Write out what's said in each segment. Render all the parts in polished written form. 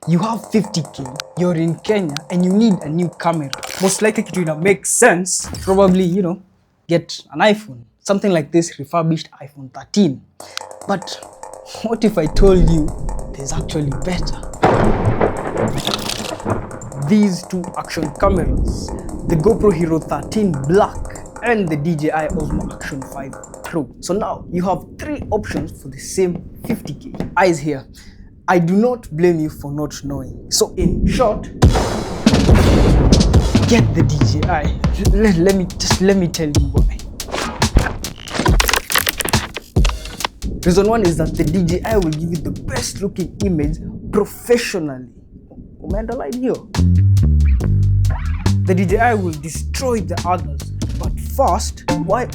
you have 50k, you're in Kenya, and you need a new camera. Most likely it will make sense, probably, get an iPhone. Something like this refurbished iPhone 13. But what if I told you there's actually better? These two action cameras, the GoPro Hero 13 Black and the DJI Osmo Action 5 Pro. So now you have three options for the same 50k. Eyes here. I do not blame you for not knowing. So in short, get the DJI. Let me tell you why. Reason one is that the DJI will give you the best looking image professionally. Underline here. The DJI will destroy the others. But first, why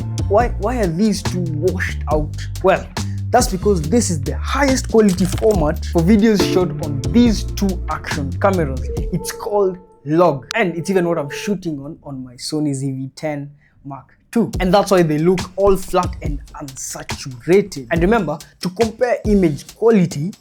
are these two washed out? Well, that's because this is the highest quality format for videos shot on these two action cameras. It's called log, and it's even what I'm shooting on my Sony ZV-10 Mark II. And that's why they look all flat and unsaturated. And remember, to compare image quality,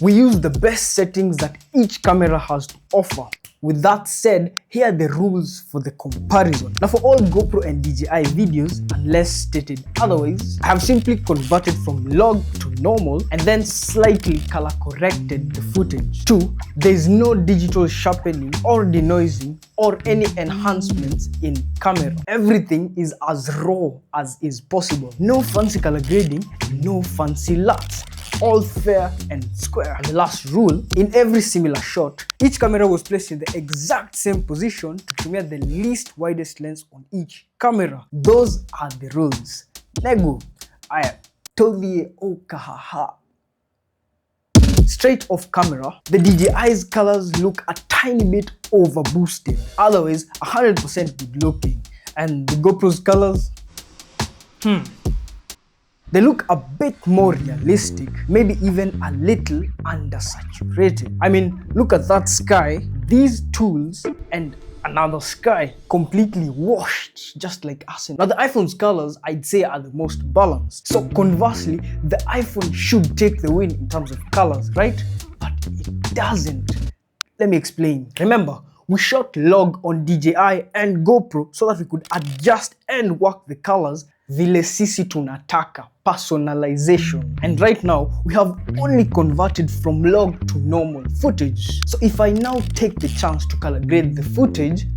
we use the best settings that each camera has to offer. With that said, here are the rules for the comparison. Now for all GoPro and DJI videos, unless stated otherwise, I have simply converted from log to normal and then slightly color corrected the footage. 2, there is no digital sharpening or denoising or any enhancements in camera. Everything is as raw as is possible. No fancy color grading, no fancy LUTs. All fair and square. And the last rule, in every similar shot, each camera was placed in the exact same position to premiere the least widest lens on each camera. Those are the rules. Nego, I totally okahaha. Straight off camera, the DJI's colors look a tiny bit over boosted, otherwise 100% good looking. And the GoPro's colors, they look a bit more realistic, maybe even a little undersaturated. I mean, look at that sky, these tools, and another sky completely washed, just like us. Now the iPhone's colors, I'd say, are the most balanced. So conversely, the iPhone should take the win in terms of colors, right? But it doesn't. Let me explain. Remember, we shot log on DJI and GoPro so that we could adjust and work the colors vile sisi tunataka, personalization. And right now, we have only converted from log to normal footage. So if I now take the chance to color grade the footage,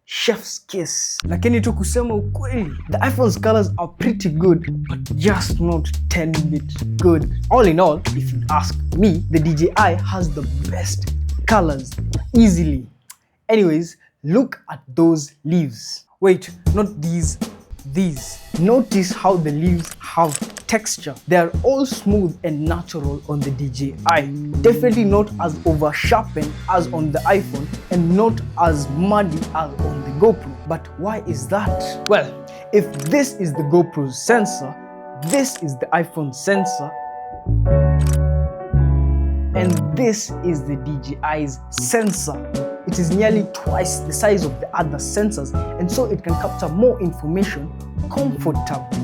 chef's kiss. Lakini tu kusema ukweli, the iPhone's colors are pretty good, but just not 10-bit good. All in all, if you ask me, the DJI has the best colors, easily. Anyways, look at those leaves. Wait, not these. Notice how the leaves have texture. They are all smooth and natural on the DJI. Definitely not as over sharpened as on the iPhone and not as muddy as on the GoPro. But why is that? Well, if this is the GoPro's sensor, this is the iPhone sensor, and this is the DJI's sensor. It is nearly twice the size of the other sensors, and so it can capture more information comfortably.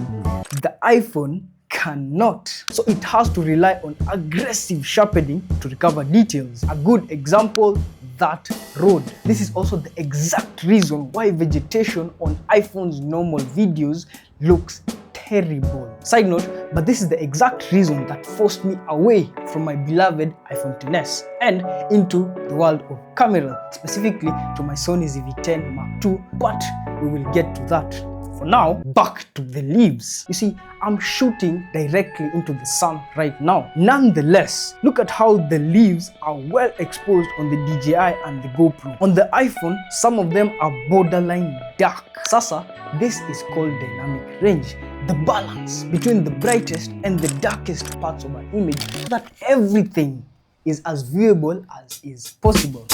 The iPhone cannot, so it has to rely on aggressive sharpening to recover details. A good example, that road. This is also the exact reason why vegetation on iPhone's normal videos looks terrible. Side note, but this is the exact reason that forced me away from my beloved iPhone XS and into the world of camera, specifically to my Sony ZV-10 Mark II, but we will get to that. For now, back to the leaves. You see, I'm shooting directly into the sun right now. Nonetheless, look at how the leaves are well exposed on the DJI and the GoPro. On the iPhone, some of them are borderline dark. Sasa, this is called dynamic range. The balance between the brightest and the darkest parts of an image so that everything is as viewable as is possible.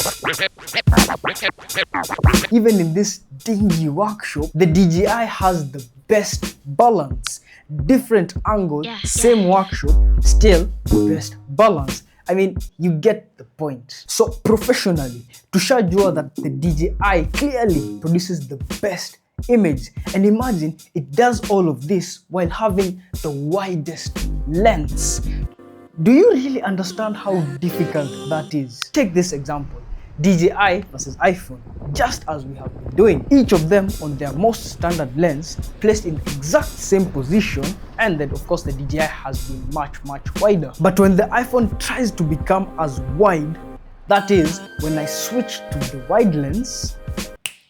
Even in this dingy workshop, the DJI has the best balance. Different angle, same workshop, still best balance. I mean, you get the point. So professionally, tushajua that the DJI clearly produces the best image, and imagine it does all of this while having the widest lens. Do you really understand how difficult that is? Take this example. DJI versus iPhone, just as we have been doing. Each of them on their most standard lens, placed in the exact same position, and then of course the DJI has been much wider. But when the iPhone tries to become as wide, that is, when I switch to the wide lens,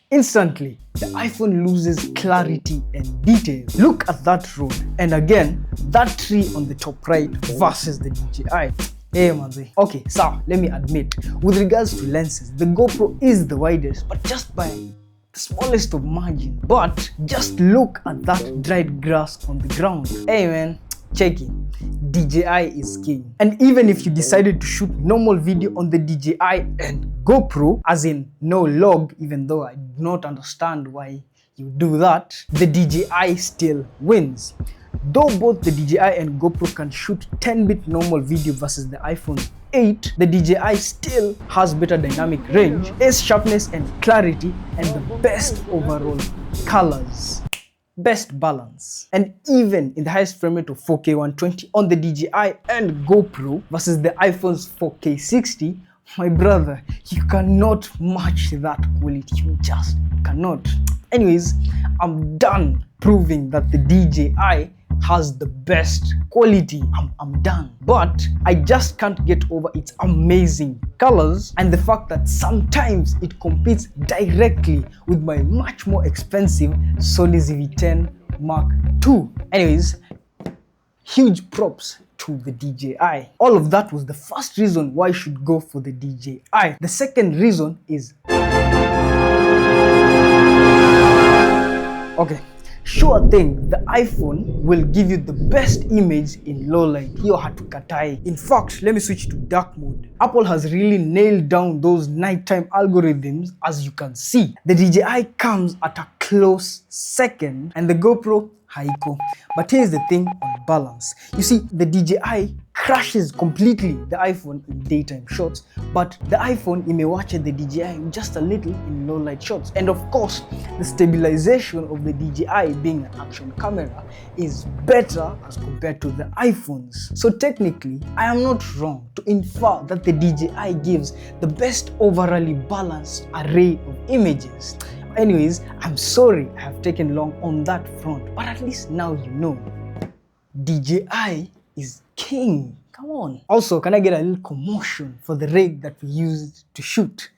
instantly the iPhone loses clarity and detail. Look at that road, and again, that tree on the top right versus the DJI. Hey manze. Okay, so let me admit, with regards to lenses, the GoPro is the widest, but just by the smallest of margin. But just look at that dried grass on the ground. Hey man, check it. DJI is king. And even if you decided to shoot normal video on the DJI and GoPro, as in no log, even though I do not understand why you do that, the DJI still wins. Though both the DJI and GoPro can shoot 10-bit normal video versus the iPhone 8, the DJI still has better dynamic range, ace sharpness and clarity, and the best overall colors. Best balance. And even in the highest frame rate of 4K 120 on the DJI and GoPro versus the iPhone's 4K 60, my brother, you cannot match that quality. You just cannot. Anyways, I'm done proving that the DJI has the best quality. I'm done. But I just can't get over its amazing colors and the fact that sometimes it competes directly with my much more expensive Sony ZV-10 Mark II. Anyways, huge props to the DJI. All of that was the first reason why I should go for the DJI. The second reason is, okay, sure thing, the iPhone will give you the best image in low light. Hiyo hatukatai. In fact, let me switch to dark mode. Apple has really nailed down those nighttime algorithms, as you can see. The DJI comes at a close second and the GoPro haiko. But here's the thing on balance. You see, the DJI crashes completely the iPhone in daytime shots, but the iPhone imewacha the DJI just a little in low light shots. And of course, the stabilization of the DJI being an action camera is better as compared to the iPhones. So technically, I am not wrong to infer that the DJI gives the best overally balanced array of images. Anyways, I'm sorry I have taken long on that front, but at least now you know. DJI is king. Come on. Also, can I get a little commotion for the rig that we used to shoot?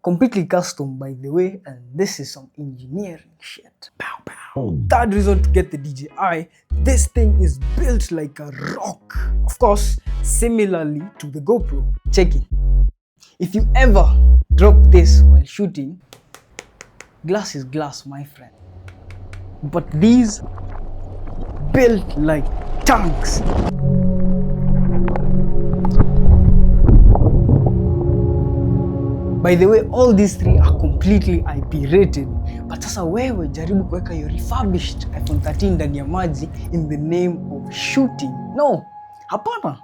Completely custom, by the way, and this is some engineering shit. Pow pow. Third reason to get the DJI, this thing is built like a rock. Of course, similarly to the GoPro. Check it. If you ever drop this while shooting, glass is glass, my friend. But these built like tanks. By the way, all these three are completely IP rated. But sasa wewe jaribu kuweka your refurbished iPhone 13 ndani ya maji in the name of shooting. No, hapana.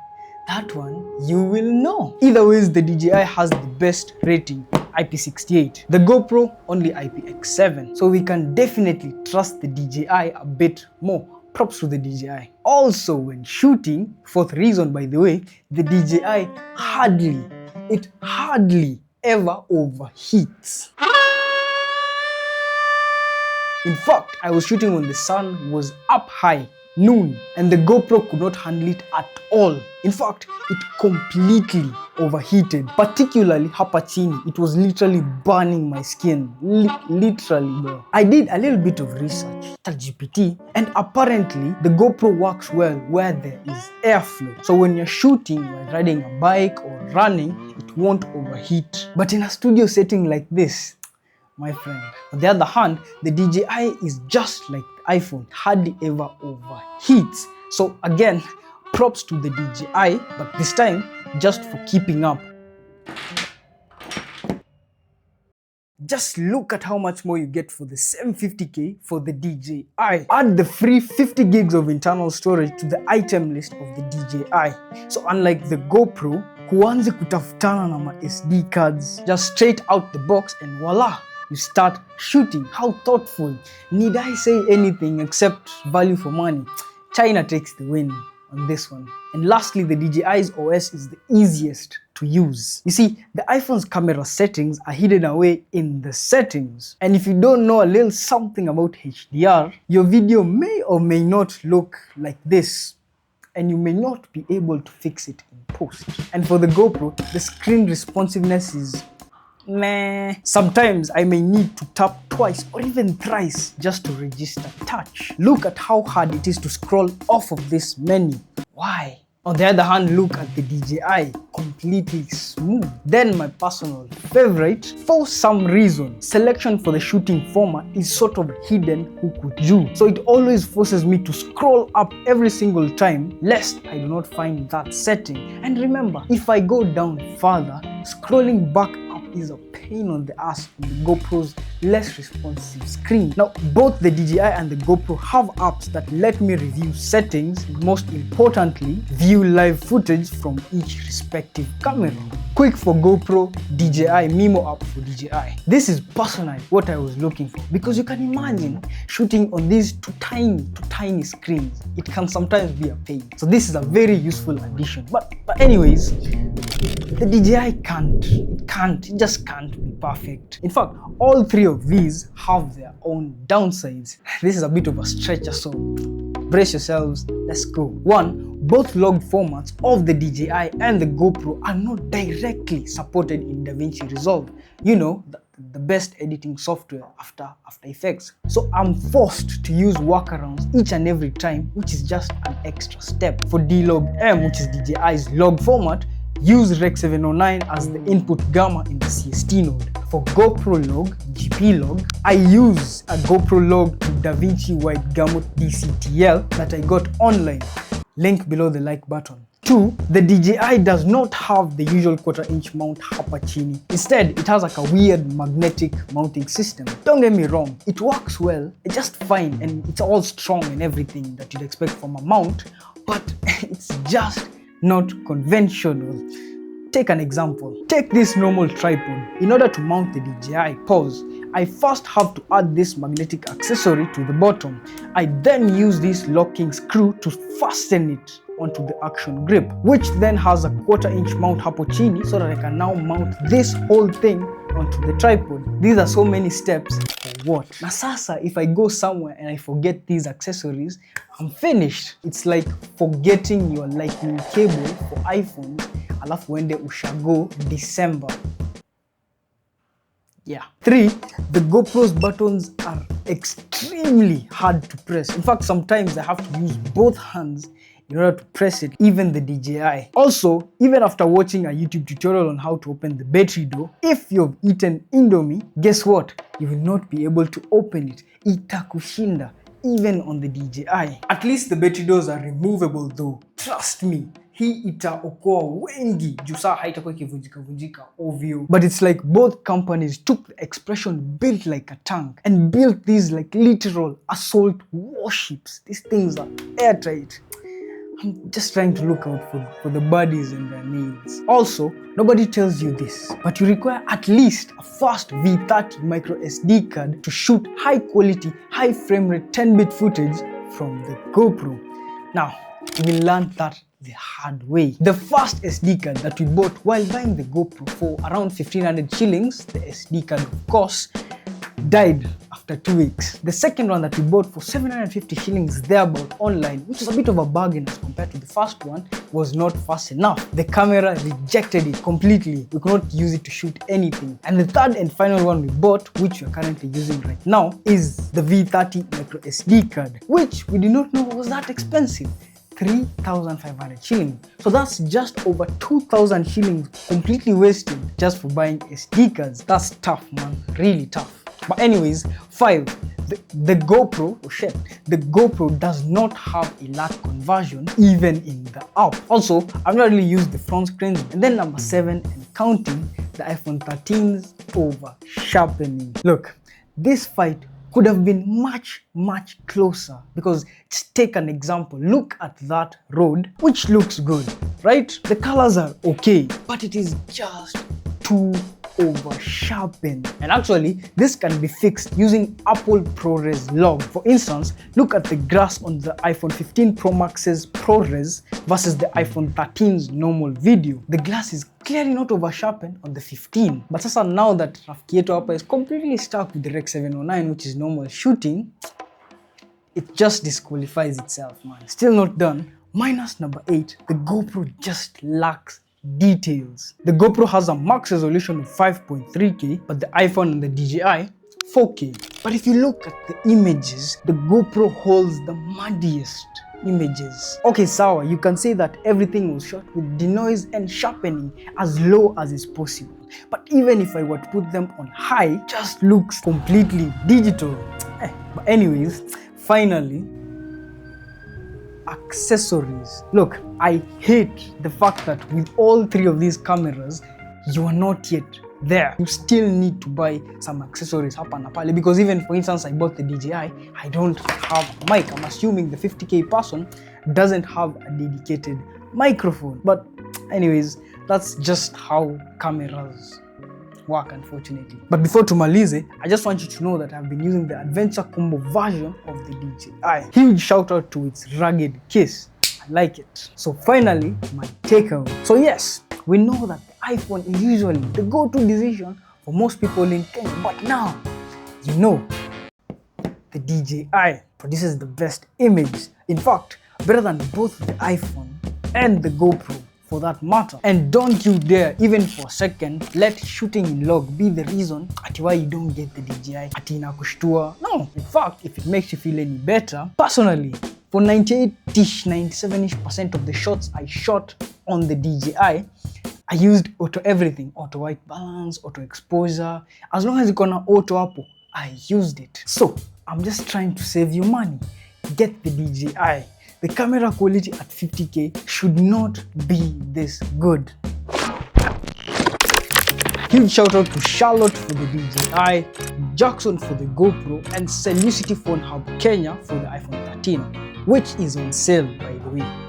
That one you will know. Either ways, the DJI has the best rating, IP68. The GoPro only IPX7. So we can definitely trust the DJI a bit more. Props to the DJI. Also, when shooting, fourth reason by the way, the DJI hardly ever overheats. In fact, I was shooting when the sun was up high, noon, and the GoPro could not handle it at all. In fact, it completely overheated, particularly hapa chini. It was literally burning my skin, literally bro. I did a little bit of research, ChatGPT, and apparently the GoPro works well where there is airflow. So when you're shooting, while riding a bike or running, it won't overheat. But in a studio setting like this, my friend, on the other hand, the DJI is just like the iPhone, hardly ever overheats. So again, props to the DJI, but this time just for keeping up. Just look at how much more you get for the same 50k for the DJI. Add the free 50 gigs of internal storage to the item list of the DJI. So unlike the GoPro, huanzi kutafutana na ma SD cards, just straight out the box and voila, you start shooting. How thoughtful. Need I say anything except value for money? China takes the win. on this one. And lastly, the DJI's OS is the easiest to use. You see, the iPhone's camera settings are hidden away in the settings. And if you don't know a little something about HDR, your video may or may not look like this, and you may not be able to fix it in post. And for the GoPro, the screen responsiveness is meh. Sometimes I may need to tap twice or even thrice just to register touch. Look at how hard it is to scroll off of this menu. Why? On the other hand, look at the DJI, completely smooth. Then my personal favorite, for some reason, selection for the shooting format is sort of hidden huku. So it always forces me to scroll up every single time, lest I do not find that setting. And remember, if I go down further, scrolling back up is a pain on the ass on the GoPro's less responsive screen. Now, both the DJI and the GoPro have apps that let me review settings, and most importantly, view live footage from each respective camera. Quick for GoPro, DJI Memo app for DJI. This is personally what I was looking for, because you can imagine shooting on these two tiny screens. It can sometimes be a pain. So this is a very useful addition. But anyways, the DJI it just can't be perfect. In fact, all three of these have their own downsides. This is a bit of a stretcher, so brace yourselves, let's go. One, both log formats of the DJI and the GoPro are not directly supported in DaVinci Resolve. You know, the best editing software after Effects. So I'm forced to use workarounds each and every time, which is just an extra step. For D-Log-M, which is DJI's log format, use Rec 709 as the input gamma in the CST node. For GoPro Log, GP Log, I use a GoPro Log to DaVinci Wide Gamut DCTL that I got online. Link below the like button. 2. The DJI does not have the usual 1/4" mount hapa chini. Instead, it has like a weird magnetic mounting system. Don't get me wrong, it works well, it's just fine, and it's all strong and everything that you'd expect from a mount, but it's just not conventional. Take an example. Take this normal tripod. In order to mount the DJI, I first have to add this magnetic accessory to the bottom. I then use this locking screw to fasten it onto the action grip, which then has a 1/4" mount hapo chini, so that I can now mount this whole thing onto the tripod. These are so many steps for what? Na sasa, if I go somewhere and I forget these accessories, I'm finished. It's like forgetting your lightning cable for iPhone, alafu wende ushago December. Yeah. 3. The GoPro's buttons are extremely hard to press. In fact, sometimes I have to use both hands in order to press it, even the DJI. Also, even after watching a YouTube tutorial on how to open the battery door, if you've eaten Indomie, guess what? You will not be able to open it. Itakushinda, even on the DJI. At least the battery doors are removable though. Trust me. Hii itaokoa wengi juu saa haitakuwa ikivunjika ovyo. But it's like both companies took the expression built like a tank and built these like literal assault warships. These things are airtight. I'm just trying to look out for the bodies and their nails. Also, nobody tells you this, but you require at least a fast V30 micro SD card to shoot high quality, high frame rate 10-bit footage from the GoPro. Now, we learned that the hard way. The first SD card that we bought while buying the GoPro for around 1500 shillings, the SD card of course, died after 2 weeks. The second one that we bought for 750 shillings thereabout online, which is a bit of a bargain as compared to the first one, was not fast enough. The camera rejected it completely. We could not use it to shoot anything. And the third and final one we bought, which we are currently using right now, is the V30 micro SD card, which we did not know was that expensive. 3,500 shillings. So that's just over 2,000 shillings completely wasted just for buying SD cards. That's tough, man. Really tough. But anyways, 5. The GoPro, the GoPro does not have a LUT conversion even in the app. Also, I've not really used the front screens. And then number 7 and counting, the iPhone 13's over sharpening. Look, this fight could have been much closer, because just take an example. Look at that road, which looks good, right? The colors are okay, but it is just too over sharpened. And actually, this can be fixed using Apple ProRes log. For instance, look at the grass on the iPhone 15 Pro Max's ProRes versus the iPhone 13's normal video. The glass is clearly not over sharpened on the 15. But sasa now that rafiki yetu hapa is completely stuck with the Rec 709, which is normal shooting, it just disqualifies itself, man. Still not done. Minus number 8, the GoPro just lacks details. The GoPro has a max resolution of 5.3K, but the iPhone and the DJI 4K. But if you look at the images, the GoPro holds the muddiest images. Okay, sawa, you can say that everything was shot with denoise and sharpening as low as is possible. But even if I were to put them on high, it just looks completely digital. But anyways, finally, accessories. Look, I hate the fact that with all 3 of these cameras, you are not yet there. You still need to buy some accessories hapa na pale, because even for instance, I bought the DJI, I don't have a mic. I'm assuming the 50K person doesn't have a dedicated microphone. But anyways, that's just how cameras work, unfortunately. But before tumalize, I just want you to know that I've been using the Adventure Combo version of the DJI. Huge shout out to its rugged case. I like it. So finally, my takeaway. So yes, we know that the iPhone is usually the go-to decision for most people in Kenya, but now, you know, the DJI produces the best image. In fact, better than both the iPhone and the GoPro, for that matter. And don't you dare, even for a second, let shooting in log be the reason at why you don't get the DJI ati inakushtua. No, in fact, if it makes you feel any better, personally, for 98-ish, 97-ish% of the shots I shot on the DJI, I used auto everything, auto white balance, auto exposure. As long as you can auto hapo, I used it. So I'm just trying to save you money. Get the DJI. The camera quality at 50K should not be this good. Huge shout out to Charlotte for the DJI, Jackson for the GoPro, and Celusity Phone Hub Kenya for the iPhone 13, which is on sale, by the way.